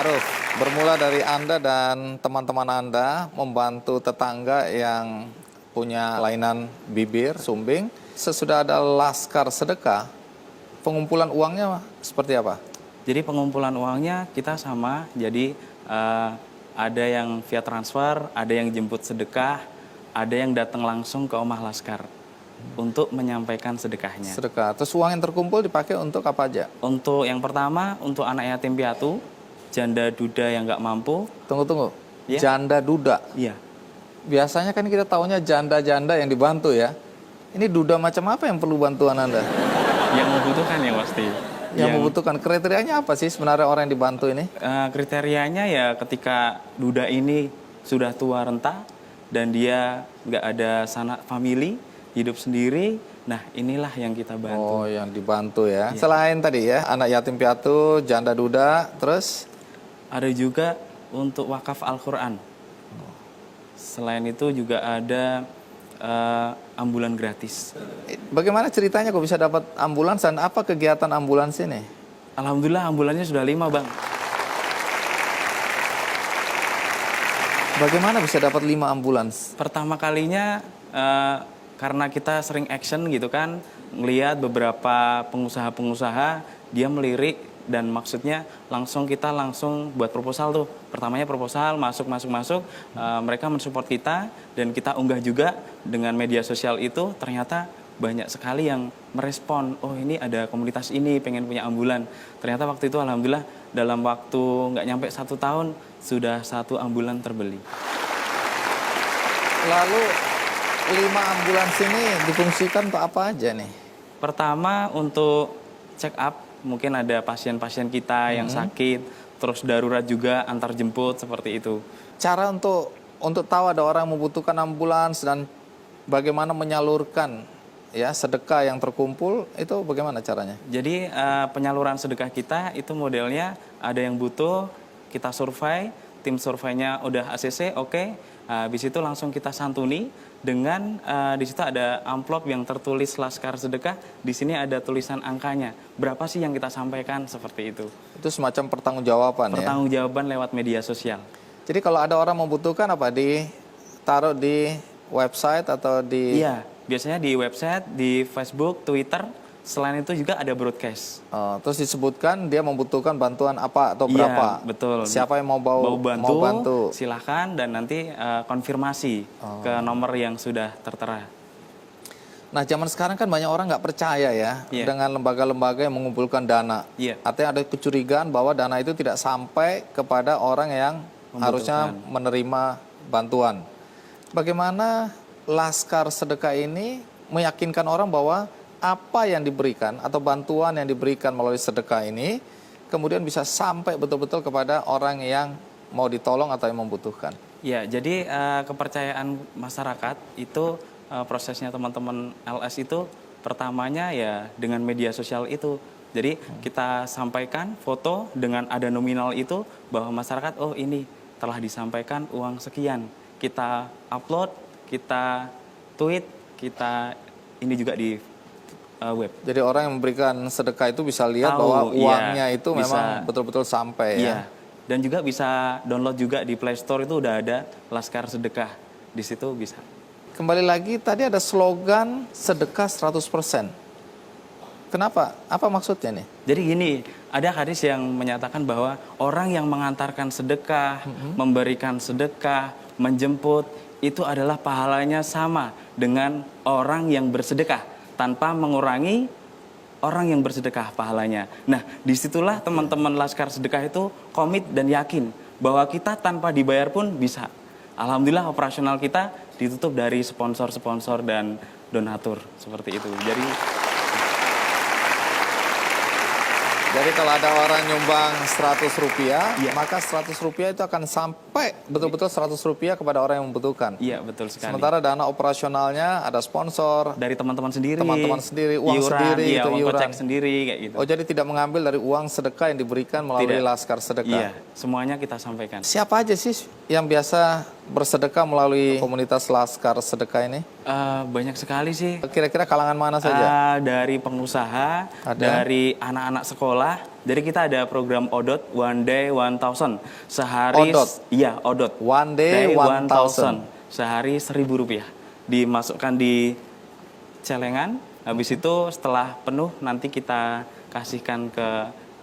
Aruf, bermula dari Anda dan teman-teman Anda membantu tetangga yang punya kelainan bibir, sumbing. Sesudah ada laskar sedekah, pengumpulan uangnya seperti apa? Jadi pengumpulan uangnya kita sama, jadi ada yang via transfer, ada yang jemput sedekah, ada yang datang langsung ke Omah Laskar untuk menyampaikan sedekahnya. Sedekah, terus uang yang terkumpul dipakai untuk apa aja? Untuk yang pertama, untuk anak yatim piatu, janda duda yang nggak mampu. Tunggu. Ya. Janda duda. Iya. Biasanya kan kita taunya janda-janda yang dibantu ya. Ini duda macam apa yang perlu bantuan Anda? Yang membutuhkan ya pasti. Yang membutuhkan, kriterianya apa sih sebenarnya orang yang dibantu ini? Kriterianya ya ketika duda ini sudah tua renta dan dia nggak ada sanak famili, hidup sendiri, nah inilah yang kita bantu. Oh, yang dibantu ya. Iya. Selain tadi ya, anak yatim piatu, janda duda, terus? Ada juga untuk wakaf Al-Quran. Selain itu juga ada ambulan gratis. Bagaimana ceritanya kok bisa dapat ambulans dan apa kegiatan ambulans ini? Alhamdulillah ambulannya sudah 5, Bang. Bagaimana bisa dapat 5 ambulans? Pertama kalinya karena kita sering action gitu kan, ngelihat beberapa pengusaha-pengusaha dia melirik dan maksudnya kita langsung buat proposal tuh. Pertamanya proposal masuk, mereka mensupport kita dan kita unggah juga dengan media sosial itu. Ternyata banyak sekali yang merespon, oh ini ada komunitas ini pengen punya ambulan. Ternyata waktu itu alhamdulillah dalam waktu nggak nyampe 1 tahun sudah 1 ambulan terbeli. Lalu 5 ambulans ini difungsikan untuk apa aja nih? Pertama untuk check up, mungkin ada pasien-pasien kita yang sakit, terus darurat juga antar jemput seperti itu. Cara untuk tahu ada orang yang membutuhkan ambulans dan bagaimana menyalurkan ya sedekah yang terkumpul, itu bagaimana caranya? Jadi penyaluran sedekah kita itu modelnya ada yang butuh, kita survei, tim surveinya udah ACC, oke. Habis itu langsung kita santuni dengan di situ ada amplop yang tertulis Laskar Sedekah. Di sini ada tulisan angkanya. Berapa sih yang kita sampaikan seperti itu? Itu semacam pertanggungjawaban ya. Pertanggungjawaban lewat media sosial. Jadi kalau ada orang membutuhkan apa ditaruh di website atau di? Iya, biasanya di website, di Facebook, Twitter. Selain itu juga ada broadcast. Terus disebutkan dia membutuhkan bantuan apa atau berapa? Iya, betul. Siapa yang mau bantu? Silahkan dan nanti konfirmasi ke nomor yang sudah tertera. Nah, zaman sekarang kan banyak orang nggak percaya ya dengan lembaga-lembaga yang mengumpulkan dana. Artinya ada kecurigaan bahwa dana itu tidak sampai kepada orang yang harusnya menerima bantuan. Bagaimana Laskar Sedekah ini meyakinkan orang bahwa apa yang diberikan atau bantuan yang diberikan melalui sedekah ini kemudian bisa sampai betul-betul kepada orang yang mau ditolong atau yang membutuhkan? Ya, jadi kepercayaan masyarakat itu prosesnya teman-teman LS itu pertamanya ya dengan media sosial itu. Jadi kita sampaikan foto dengan ada nominal itu bahwa masyarakat, oh ini telah disampaikan uang sekian. Kita upload, kita tweet, kita ini juga di web. Jadi orang yang memberikan sedekah itu bisa lihat bahwa uangnya itu memang betul-betul sampai ya. Dan juga bisa download juga di Play Store itu udah ada Laskar Sedekah. Di situ bisa. Kembali lagi tadi ada slogan sedekah 100%. Kenapa? Apa maksudnya nih? Jadi gini, ada hadis yang menyatakan bahwa orang yang mengantarkan sedekah, memberikan sedekah, menjemput, itu adalah pahalanya sama dengan orang yang bersedekah tanpa mengurangi orang yang bersedekah pahalanya. Nah, disitulah teman-teman Laskar Sedekah itu komit dan yakin bahwa kita tanpa dibayar pun bisa. Alhamdulillah operasional kita ditutup dari sponsor-sponsor dan donatur seperti itu. Jadi kalau ada orang nyumbang Rp100, maka Rp100 itu akan sampai betul-betul Rp100 kepada orang yang membutuhkan. Iya, betul sekali. Sementara dana operasionalnya ada sponsor. Dari teman-teman sendiri. Uang iuran, sendiri, iya, itu uang iuran. kocek sendiri, kayak gitu. Oh, jadi tidak mengambil dari uang sedekah yang diberikan melalui Laskar Sedekah. Iya. semuanya kita sampaikan. Siapa aja sih yang biasa bersedekah melalui komunitas Laskar Sedekah ini? Banyak sekali sih. Kira-kira kalangan mana saja? Dari pengusaha, dari anak-anak sekolah. Jadi kita ada program ODOT, One Day 1000. Sehari, ODOT? Iya, ODOT. One Day 1000. Sehari Rp1.000. Dimasukkan di celengan. Habis itu setelah penuh nanti kita kasihkan ke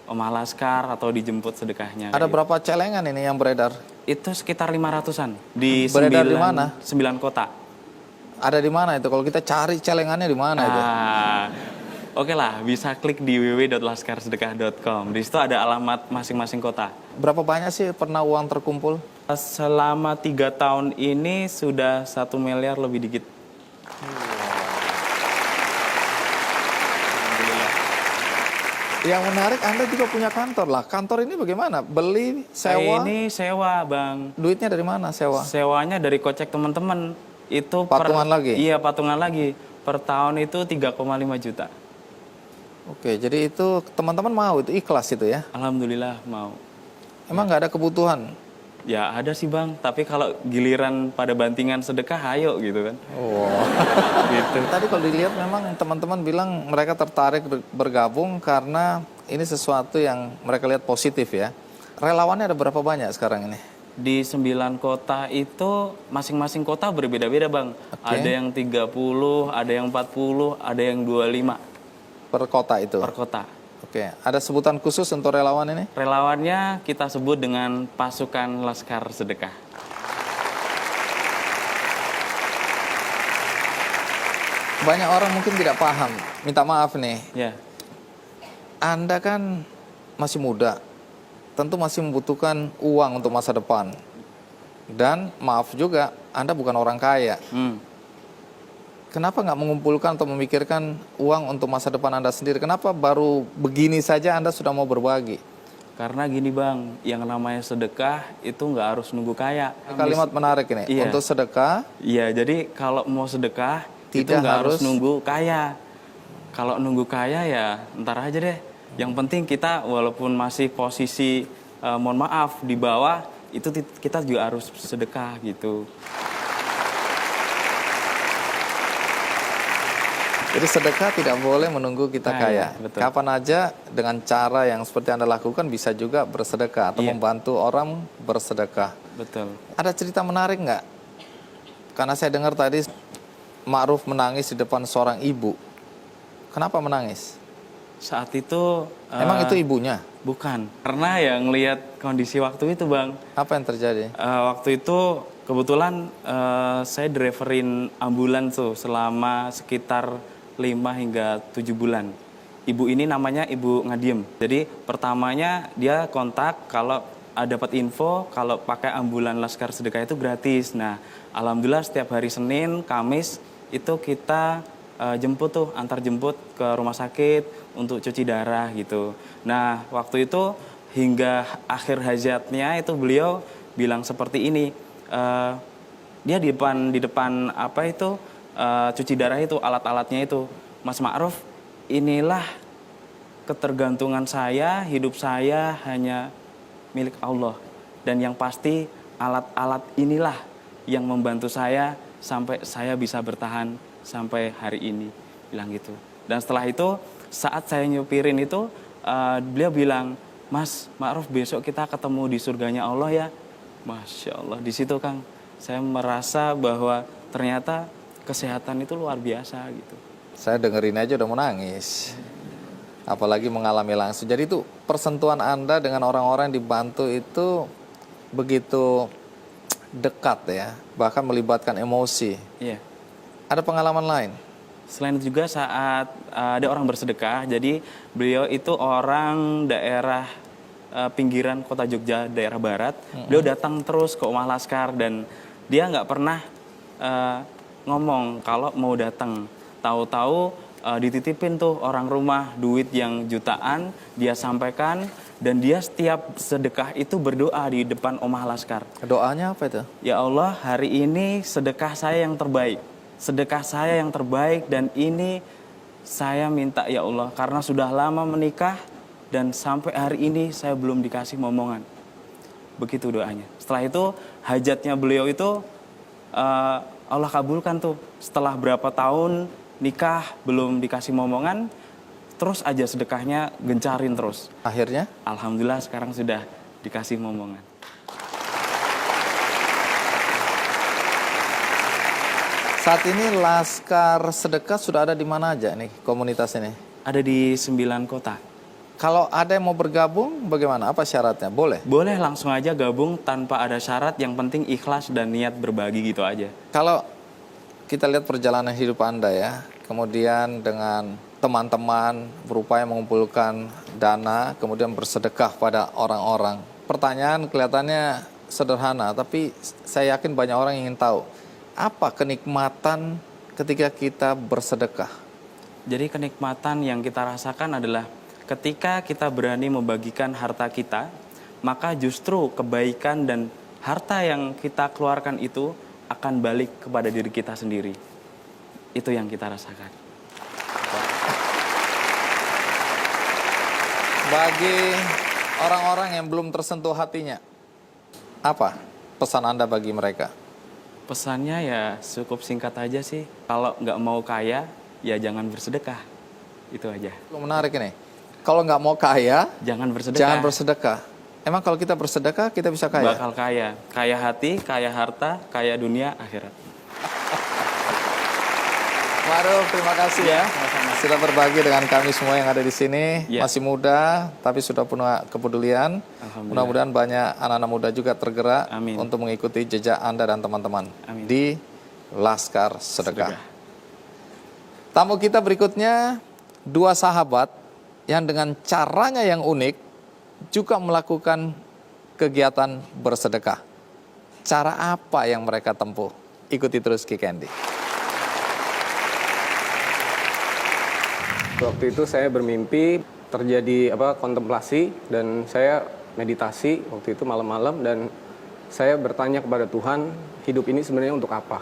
Omah Laskar atau dijemput sedekahnya. Ada berapa celengan ini yang beredar? Itu sekitar 500-an di beredar di mana? 9 kota. Ada di mana itu? Kalau kita cari celengannya di mana itu? Oke lah, bisa klik di www.laskarsedekah.com. Di situ ada alamat masing-masing kota. Berapa banyak sih pernah uang terkumpul? Selama 3 tahun ini sudah 1 miliar lebih dikit. Yang menarik Anda juga punya kantor lah. Kantor ini bagaimana? Beli, sewa? Ini sewa, Bang. Duitnya dari mana sewa? Sewanya dari kocek teman-teman. Itu patungan lagi? Iya, patungan lagi. Per tahun itu 3,5 juta. Oke, jadi itu teman-teman mau, itu ikhlas itu ya? Alhamdulillah mau. Emang nggak ada kebutuhan? Ya ada sih Bang, tapi kalau giliran pada bantingan sedekah, ayo gitu kan. Oh, gitu. Tadi kalau dilihat memang teman-teman bilang mereka tertarik bergabung karena ini sesuatu yang mereka lihat positif ya. Relawannya ada berapa banyak sekarang ini? Di 9 kota itu masing-masing kota berbeda-beda Bang. Oke. Ada yang 30, ada yang 40, ada yang 25. Per kota itu? Per kota. Oke, ada sebutan khusus untuk relawan ini? Relawannya kita sebut dengan pasukan Laskar Sedekah. Banyak orang mungkin tidak paham. Minta maaf nih. Ya. Anda kan masih muda. Tentu masih membutuhkan uang untuk masa depan. Dan maaf juga, Anda bukan orang kaya. Kenapa nggak mengumpulkan atau memikirkan uang untuk masa depan Anda sendiri? Kenapa baru begini saja Anda sudah mau berbagi? Karena gini Bang, yang namanya sedekah itu nggak harus nunggu kaya. Kalimat menarik ini. Iya. Untuk sedekah. Iya, jadi kalau mau sedekah itu Tidak nggak harus harus nunggu kaya. Kalau nunggu kaya ya ntar aja deh. Yang penting kita walaupun masih posisi mohon maaf di bawah, itu kita juga harus sedekah gitu. Jadi sedekah tidak boleh menunggu kita kaya. Betul. Kapan aja dengan cara yang seperti Anda lakukan bisa juga bersedekah atau membantu orang bersedekah. Betul. Ada cerita menarik nggak? Karena saya dengar tadi Ma'ruf menangis di depan seorang ibu. Kenapa menangis? Saat itu Emang itu ibunya? Bukan. Karena ya ngelihat kondisi waktu itu Bang. Apa yang terjadi? Waktu itu kebetulan saya driverin ambulan tuh selama sekitar 5 hingga 7 bulan. Ibu ini namanya Ibu Ngadiem. Jadi pertamanya dia kontak kalau dapat info kalau pakai ambulan Laskar Sedekah itu gratis. Nah, alhamdulillah setiap hari Senin, Kamis itu kita jemput tuh, antar jemput ke rumah sakit untuk cuci darah gitu. Nah, waktu itu hingga akhir hajatnya itu beliau bilang seperti ini. Dia di depan apa itu cuci darah itu, alat-alatnya itu, Mas Ma'ruf, inilah ketergantungan saya, hidup saya hanya milik Allah, dan yang pasti alat-alat inilah yang membantu saya sampai saya bisa bertahan sampai hari ini, bilang gitu. Dan setelah itu saat saya nyupirin itu beliau bilang, Mas Ma'ruf, besok kita ketemu di surganya Allah ya. Masya Allah, di situ Kang saya merasa bahwa ternyata kesehatan itu luar biasa gitu. Saya dengerin aja udah mau nangis. Apalagi mengalami langsung. Jadi itu persentuhan Anda dengan orang-orang yang dibantu itu begitu dekat ya, bahkan melibatkan emosi. Iya. Ada pengalaman lain? Selain itu juga saat ada orang bersedekah, jadi beliau itu orang daerah pinggiran kota Jogja, daerah barat. Beliau datang terus ke Omah Laskar dan dia nggak pernah ngomong kalau mau datang. Tahu-tahu dititipin tuh orang rumah duit yang jutaan, dia sampaikan, dan dia setiap sedekah itu berdoa di depan Omah Laskar. Doanya apa itu? Ya Allah, hari ini sedekah saya yang terbaik. Sedekah saya yang terbaik, dan ini saya minta ya Allah, karena sudah lama menikah dan sampai hari ini saya belum dikasih momongan. begitu doanya. Setelah itu hajatnya beliau itu Allah kabulkan tuh. Setelah berapa tahun nikah belum dikasih momongan, terus aja sedekahnya gencarin terus. Akhirnya? Alhamdulillah sekarang sudah dikasih momongan. Saat ini Laskar Sedekah sudah ada di mana aja nih komunitas ini? Ada di 9 kota. Kalau ada yang mau bergabung, bagaimana? Apa syaratnya? Boleh? Boleh langsung aja gabung tanpa ada syarat, yang penting ikhlas dan niat berbagi gitu aja. Kalau kita lihat perjalanan hidup Anda ya, kemudian dengan teman-teman berupaya mengumpulkan dana, kemudian bersedekah pada orang-orang. Pertanyaan kelihatannya sederhana, tapi saya yakin banyak orang ingin tahu. Apa kenikmatan ketika kita bersedekah? Jadi kenikmatan yang kita rasakan adalah ketika kita berani membagikan harta kita, maka justru kebaikan dan harta yang kita keluarkan itu akan balik kepada diri kita sendiri. Itu yang kita rasakan. Bagi orang-orang yang belum tersentuh hatinya, apa pesan Anda bagi mereka? Pesannya ya cukup singkat aja sih. Kalau nggak mau kaya, ya jangan bersedekah. Itu aja. Menarik ini. Kalau nggak mau kaya, jangan bersedekah. Jangan bersedekah. Emang kalau kita bersedekah, kita bisa kaya? Bakal kaya. Kaya hati, kaya harta, kaya dunia, akhirat. Maruf, terima kasih ya. Sama-sama. Sudah berbagi dengan kami semua yang ada di sini. Ya. Masih muda, tapi sudah penuh kepedulian. Mudah-mudahan banyak anak-anak muda juga tergerak untuk mengikuti jejak Anda dan teman-teman di Laskar Sedekah. Tamu kita berikutnya, 2 sahabat yang dengan caranya yang unik juga melakukan kegiatan bersedekah. Cara apa yang mereka tempuh? Ikuti terus Ki Candy. Waktu itu saya bermimpi terjadi kontemplasi dan saya meditasi waktu itu malam-malam dan saya bertanya kepada Tuhan, hidup ini sebenarnya untuk apa?